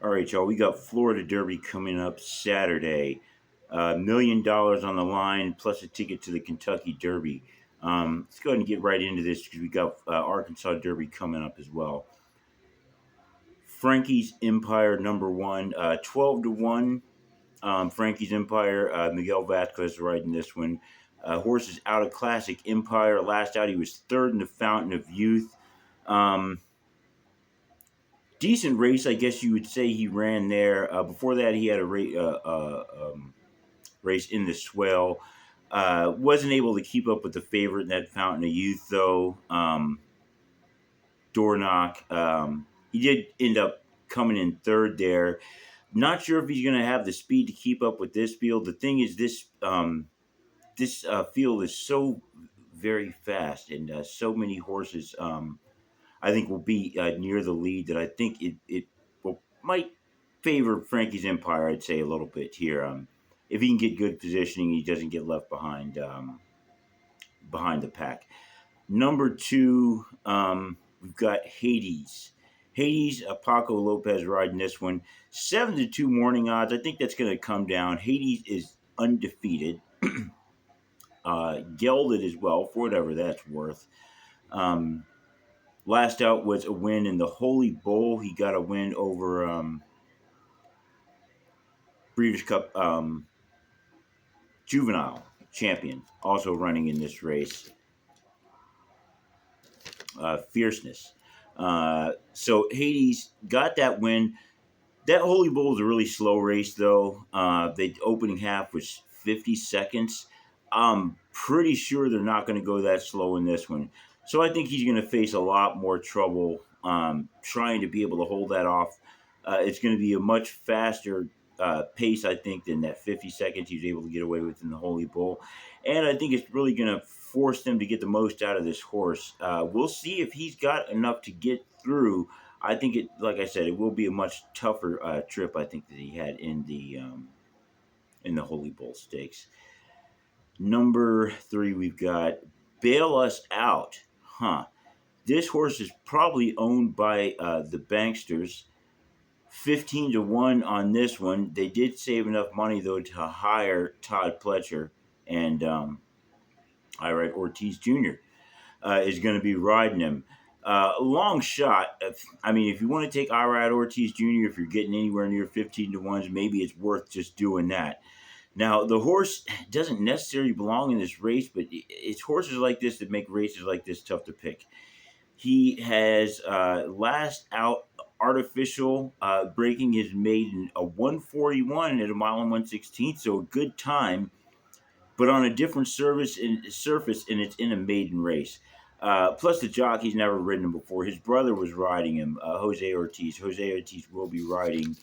All right, y'all. We got Florida Derby coming up Saturday. $1 million on the line, plus a ticket to the Kentucky Derby. Let's go ahead and get right into this because we got Arkansas Derby coming up as well. Frankie's Empire #1, 12-1. Frankie's Empire, Miguel Vasquez riding this one. Horse is out of Classic Empire. Last out, he was third in the Fountain of Youth. Um, Decent race, I guess you would say he ran there. Before that, he had a race in the Swell. Wasn't able to keep up with the favorite in that Fountain of Youth, though. Dornock. He did end up coming in third there. Not sure if he's going to have the speed to keep up with this field. The thing is, this field is so very fast, and so many horses. I think will be near the lead that I think it might favor Frankie's Empire. I'd say a little bit here. If he can get good positioning, he doesn't get left behind the pack. #2, we've got Hades. Hades, Paco Lopez riding this one. 7-2 morning odds. I think that's going to come down. Hades is undefeated. Gelded as well, for whatever that's worth. Last out was a win in the Holy Bowl. He got a win over Breeders' Cup Juvenile champion, also running in this race. Fierceness. So Hades got that win. That Holy Bowl was a really slow race, though. The opening half was 50 seconds. I'm pretty sure they're not going to go that slow in this one. So I think he's going to face a lot more trouble trying to be able to hold that off. It's going to be a much faster pace, I think, than that 50 seconds he was able to get away with in the Holy Bowl. And I think it's really going to force them to get the most out of this horse. We'll see if he's got enough to get through. I think it, like I said, it will be a much tougher trip. I think that he had in the Holy Bowl Stakes. #3, we've got Bail Us Out. This horse is probably owned by the Banksters. 15-1 on this one. They did save enough money though to hire Todd Pletcher, and Irad Ortiz Jr. Is going to be riding him. Long shot. If you want to take Irad Ortiz Jr., if you're getting anywhere near 15-1s, maybe it's worth just doing that. Now, the horse doesn't necessarily belong in this race, but it's horses like this that make races like this tough to pick. He has last out artificial breaking his maiden a 141 at a mile and 1/16, so a good time, but on a different surface, and it's in a maiden race. Plus, the jockey's never ridden him before. His brother was riding him, Jose Ortiz. Jose Ortiz will be riding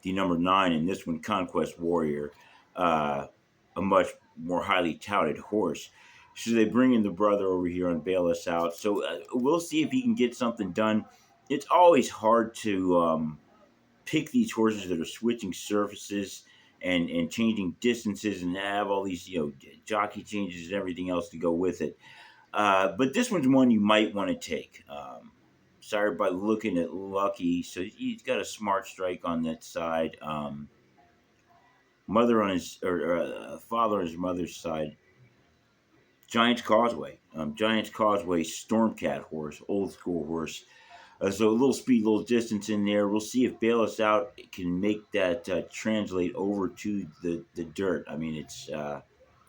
the #9 in this one, Conquest Warrior, a much more highly touted horse. So they bring in the brother over here and bail us out. So we'll see if he can get something done. It's always hard to pick these horses that are switching surfaces and changing distances and have all these jockey changes and everything else to go with it. But this one's one you might want to take. Started by looking at Lucky, so he's got a smart strike on that side. Mother on his father on his mother's side. Giants Causeway, Stormcat horse, old school horse. So a little speed, a little distance in there. We'll see if Bail Us Out can make that translate over to the dirt.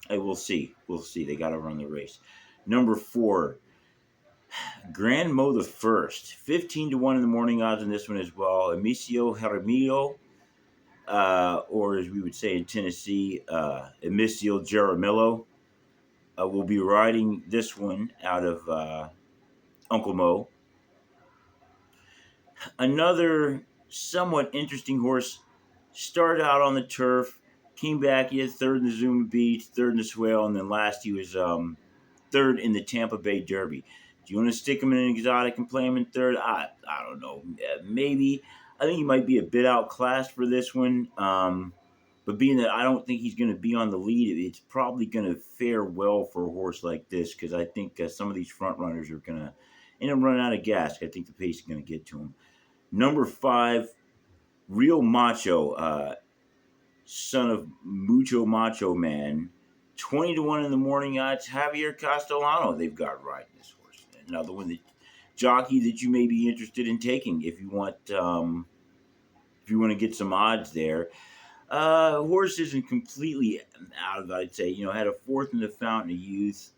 We'll see. They got to run the race. #4, Grand Mo the First, 15-1 in the morning odds on this one as well. Emicio Jaramillo, or as we would say in Tennessee, Emicio Jaramillo, will be riding this one out of Uncle Mo. Another somewhat interesting horse. Started out on the turf, came back. He had third in the Zuma Beach, third in the Swale, and then last he was third in the Tampa Bay Derby. Do you want to stick him in an exotic and play him in third? I don't know. Maybe. I think he might be a bit outclassed for this one. But being that I don't think he's going to be on the lead, it's probably going to fare well for a horse like this because I think some of these front runners are going to end up running out of gas. I think the pace is going to get to him. Number 5, Real Macho, son of Mucho Macho Man. 20-1 in the morning odds. Javier Castellano, they've got riding this horse. Another one that jockey that you may be interested in taking if you want to get some odds there. Horse isn't completely out of it, I'd say. Had a fourth in the Fountain of Youth.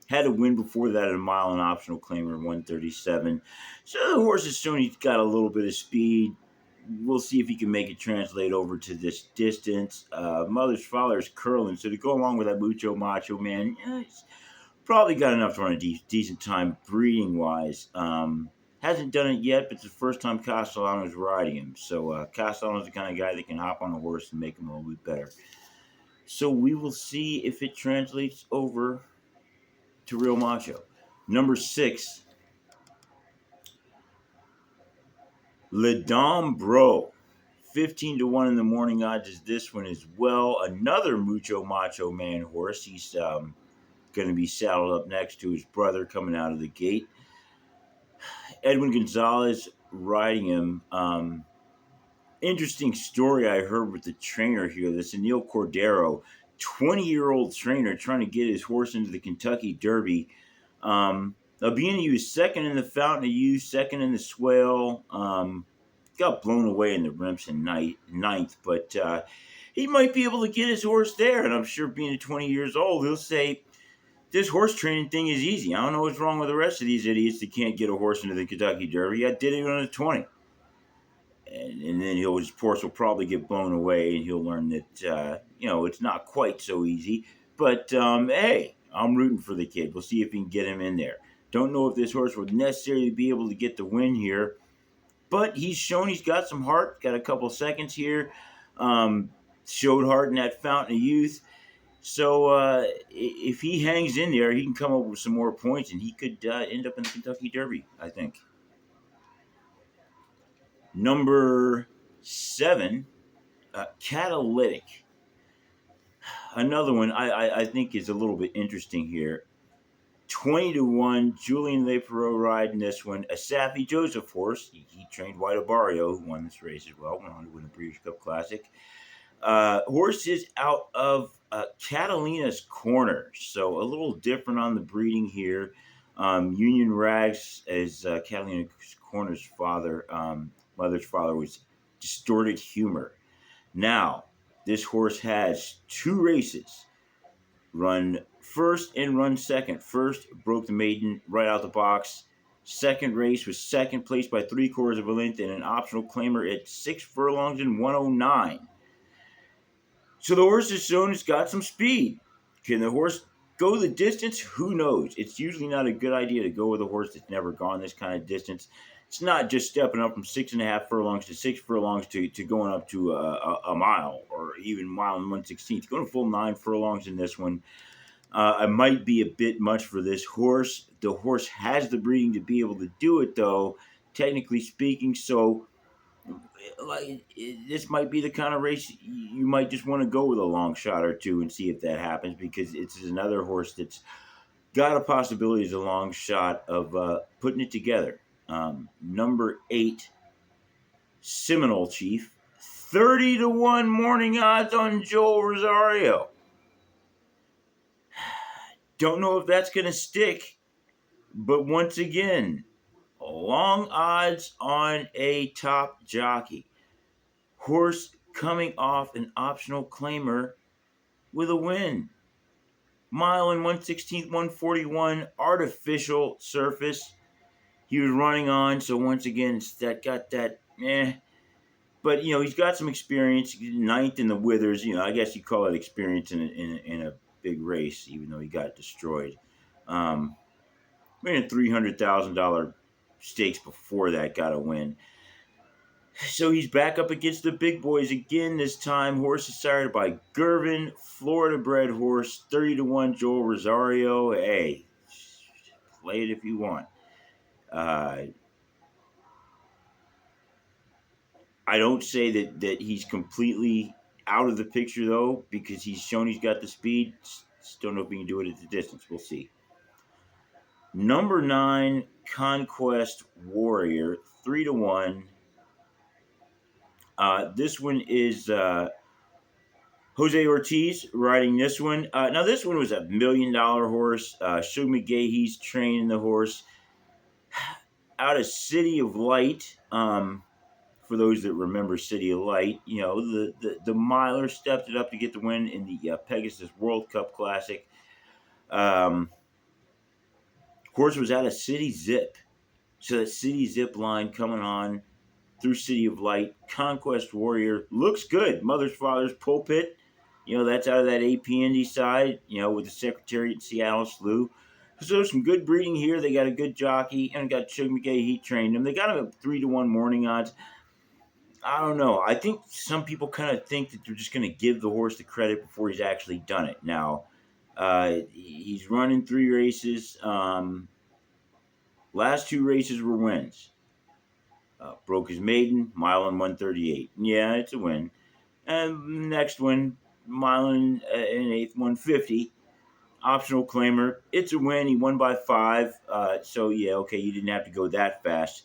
Had a win before that at a mile and optional claimer 137. So the horse has shown he's got a little bit of speed. We'll see if he can make it translate over to this distance. Mother's father's curling, so to go along with that Mucho Macho Man, he's probably got enough to run a decent time breeding wise. Hasn't done it yet, but it's the first time Castellano's riding him. So Castellano's the kind of guy that can hop on a horse and make him a little bit better. So we will see if it translates over to Real Macho. Number 6, Le Dom Bro. 15-1 in the morning odds is this one as well. Another Mucho Macho Man horse. He's going to be saddled up next to his brother coming out of the gate. Edwin Gonzalez riding him. Interesting story I heard with the trainer here. This Anil Cordero, 20-year-old trainer trying to get his horse into the Kentucky Derby. Albini, he was second in the Fountain of Youth, second in the Swale. Got blown away in the Remsen ninth, but he might be able to get his horse there. And I'm sure being at 20 years old, he'll say, this horse training thing is easy. I don't know what's wrong with the rest of these idiots that can't get a horse into the Kentucky Derby. I did it when I was 20. And then his horse will probably get blown away, and he'll learn that, it's not quite so easy. But, hey, I'm rooting for the kid. We'll see if we can get him in there. Don't know if this horse would necessarily be able to get the win here, but he's shown he's got some heart. Got a couple seconds here. Showed heart in that Fountain of Youth. So if he hangs in there, he can come up with some more points, and he could end up in the Kentucky Derby, I think. Number 7, Catalytic. Another one I think is a little bit interesting here. 20-1, Julian Leperot riding this one. A Safi Joseph horse. He trained White Obario, who won this race as well, went on to win the Breeders' Cup Classic. Horse is out of Catalina's Corner, so a little different on the breeding here. Union Rags, as Catalina's Corner's mother's father, was Distorted Humor. Now, this horse has 2 races. Run first and run second. First, broke the maiden right out the box. Second race was second place by 3/4 of a length and an optional claimer at 6 furlongs and 109. So the horse has shown it's got some speed. Can the horse go the distance? Who knows? It's usually not a good idea to go with a horse that's never gone this kind of distance. It's not just stepping up from 6.5 furlongs to 6 furlongs to going up to a mile or even mile and 1/16. Going a full 9 furlongs in this one. It might be a bit much for this horse. The horse has the breeding to be able to do it, though, technically speaking. So this might be the kind of race you might just want to go with a long shot or two and see if that happens, because it's another horse that's got a possibility as a long shot of putting it together. Number 8, Seminole Chief. 30-1 morning odds on Joel Rosario. Don't know if that's going to stick, but once again, long odds on a top jockey. Horse coming off an optional claimer with a win. Mile and 1/16, 141, artificial surface. He was running on, so once again, that got that, But, he's got some experience. 9th in the Withers. I guess you call it experience in a big race, even though he got destroyed. Winning $300,000 stakes before that, got a win. So he's back up against the big boys again this time. Horse is sired by Gervin, Florida-bred horse, 30-1 Joel Rosario. Hey, play it if you want. I don't say that he's completely out of the picture, though, because he's shown he's got the speed. Just don't know if he can do it at the distance. We'll see. Number 9, Conquest Warrior, 3-1. This one is Jose Ortiz riding this one. Now, this one was $1 million horse. Shug McGahee's training the horse out of City of Light. For those that remember City of Light, the miler stepped it up to get the win in the Pegasus World Cup Classic. Horse was out of City Zip. So that City Zip line coming on through City of Light. Conquest Warrior looks good. Mother's Father's Pulpit. That's out of that AP Indy side, with the Secretariat in Seattle Slew. So some good breeding here. They got a good jockey and got Shug McGahee. He trained him. They got him at 3-1 morning odds. I don't know. I think some people kind of think that they're just going to give the horse the credit before he's actually done it. Now, he's running 3 races. Last 2 races were wins. Broke his maiden, mile and 138. Yeah, it's a win. And next one, mile and an eighth, 150. Optional claimer. It's a win. He won by 5. So, yeah, okay, you didn't have to go that fast.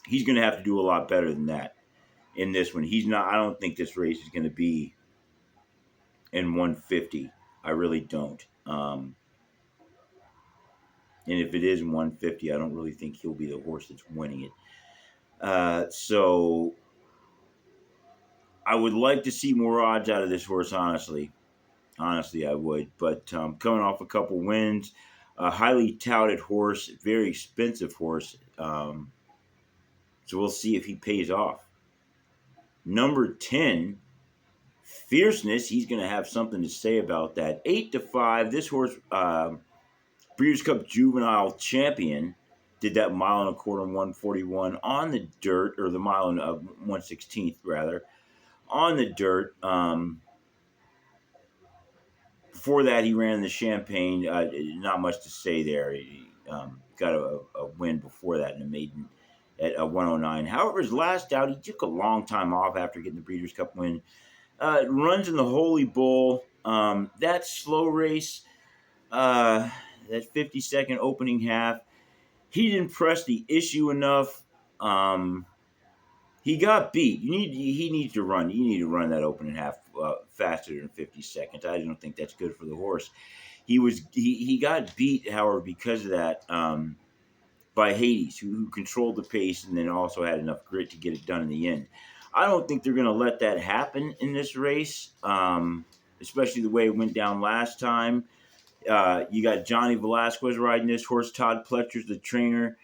He's going to have to do a lot better than that in this one. He's not. I don't think this race is going to be in 150. I really don't. And if it is in 150, I don't really think he'll be the horse that's winning it. So I would like to see more odds out of this horse, honestly. Honestly, I would. But coming off a couple wins, a highly touted horse, very expensive horse. So we'll see if he pays off. Number 10, Fierceness. He's going to have something to say about that. 8-5. This horse, Breeders' Cup Juvenile Champion, did that mile and a quarter and 141 on the dirt, or the mile and 1/16th rather, on the dirt. Before that, he ran the Champagne. Not much to say there. He got a win before that in the maiden at 109. However, his last out, he took a long time off after getting the Breeders' Cup win. Runs in the Holy Bull. That slow race, that 50-second opening half, he didn't press the issue enough. He got beat. He needs to run. You need to run that opening half faster than 50 seconds. I don't think that's good for the horse. He got beat, however, because of that by Hades, who controlled the pace and then also had enough grit to get it done in the end. I don't think they're going to let that happen in this race, especially the way it went down last time. You got Johnny Velasquez riding this horse. Todd Pletcher's the trainer.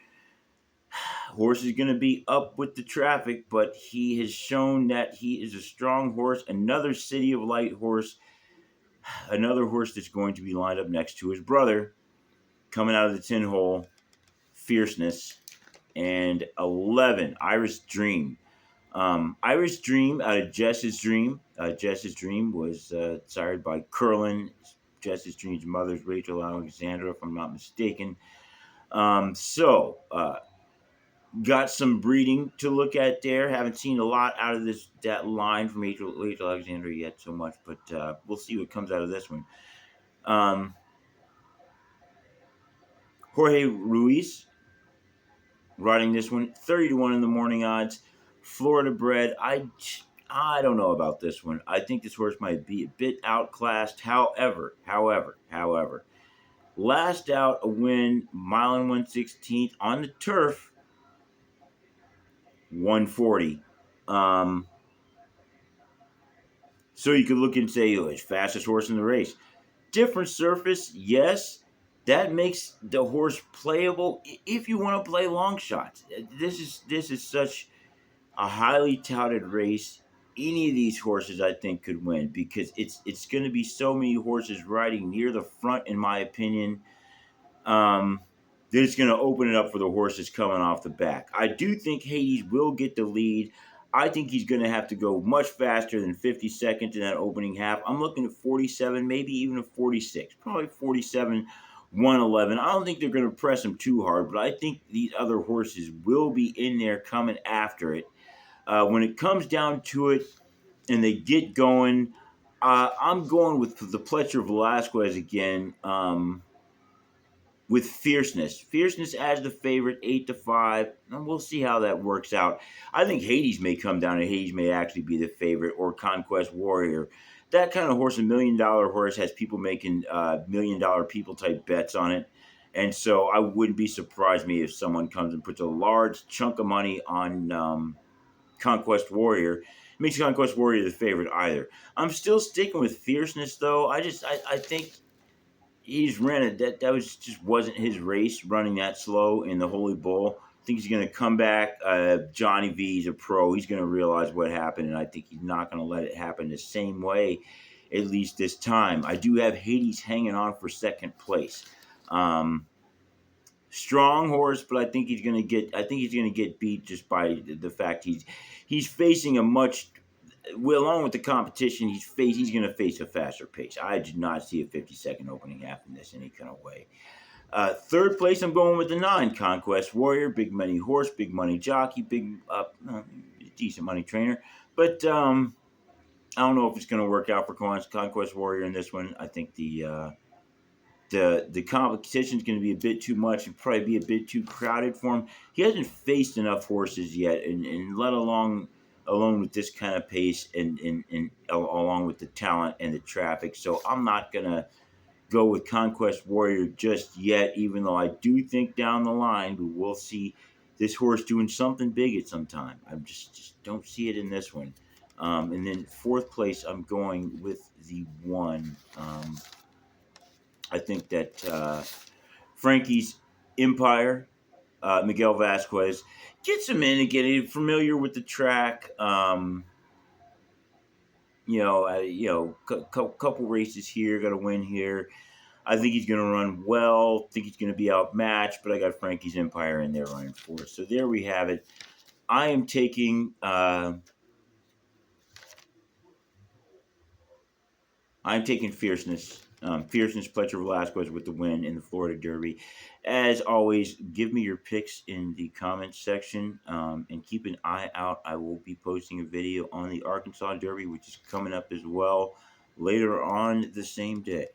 Horse is going to be up with the traffic, but he has shown that he is a strong horse. Another City of Light horse. Another horse that's going to be lined up next to his brother, coming out of the 10 hole, Fierceness. And 11, Iris Dream. Iris Dream out of Jess's Dream. Jess's Dream was sired by Curlin. Jess's Dream's mother's Rachel Alexandra, if I'm not mistaken. Got some breeding to look at there. Haven't seen a lot out of that line from Rachel Alexandra yet so much, but we'll see what comes out of this one. Jorge Ruiz riding this one, 30-1 in the morning odds. Florida bred. I don't know about this one. I think this horse might be a bit outclassed. However, last out a win, mile and 1/16th on the turf, 140. So you could look and say, oh, it's fastest horse in the race. Different surface, yes. That makes the horse playable if you want to play long shots. This is such a highly touted race. Any of these horses, I think, could win because it's going to be so many horses riding near the front, in my opinion. That it's going to open it up for the horses coming off the back. I do think Hades will get the lead. I think he's going to have to go much faster than 50 seconds in that opening half. I'm looking at 47, maybe even a 46, probably 47, 111. I don't think they're going to press him too hard, but I think these other horses will be in there coming after it. When it comes down to it and they get going, I'm going with the Pletcher Velasquez again. with Fierceness. Fierceness as the favorite, 8-5, and we'll see how that works out. I think Hades may come down, and Hades may actually be the favorite, or Conquest Warrior. That kind of horse, $1 million horse, has people making $1 million people type bets on it. And so I wouldn't be surprised me if someone comes and puts a large chunk of money on Conquest Warrior. Makes Conquest Warrior the favorite either. I'm still sticking with Fierceness though. I think he's ran it. That was just wasn't his race running that slow in the Holy Bull. I think he's going to come back. Johnny V's a pro. He's going to realize what happened, and I think he's not going to let it happen the same way, at least this time. I do have Hades hanging on for second place. Strong horse, but I think he's going to get. I think he's going to get beat just by the fact he's facing a much well, along with the competition, he's going to face a faster pace. I did not see a 50-second opening half in this any kind of way. Third place, I'm going with the 9, Conquest Warrior. Big money horse, big money jockey, decent money trainer. But I don't know if it's going to work out for Conquest Warrior in this one. I think the competition is going to be a bit too much and probably be a bit too crowded for him. He hasn't faced enough horses yet, and let alone with this kind of pace and along with the talent and the traffic. So I'm not gonna go with Conquest Warrior just yet, even though I do think down the line we will see this horse doing something big at some time. I just don't see it in this one. And then fourth place, I'm going with the 1. I think that Frankie's Empire, Miguel Vasquez, gets him in and getting familiar with the track. Couple races here, got to win here. I think he's going to run well. Think he's going to be outmatched, but I got Frankie's Empire in there running fourth. So there we have it. I am taking. I'm taking Fierceness. Fierceness, Pletcher Velasquez with the win in the Florida Derby. As always, give me your picks in the comments section and keep an eye out. I will be posting a video on the Arkansas Derby, which is coming up as well later on the same day.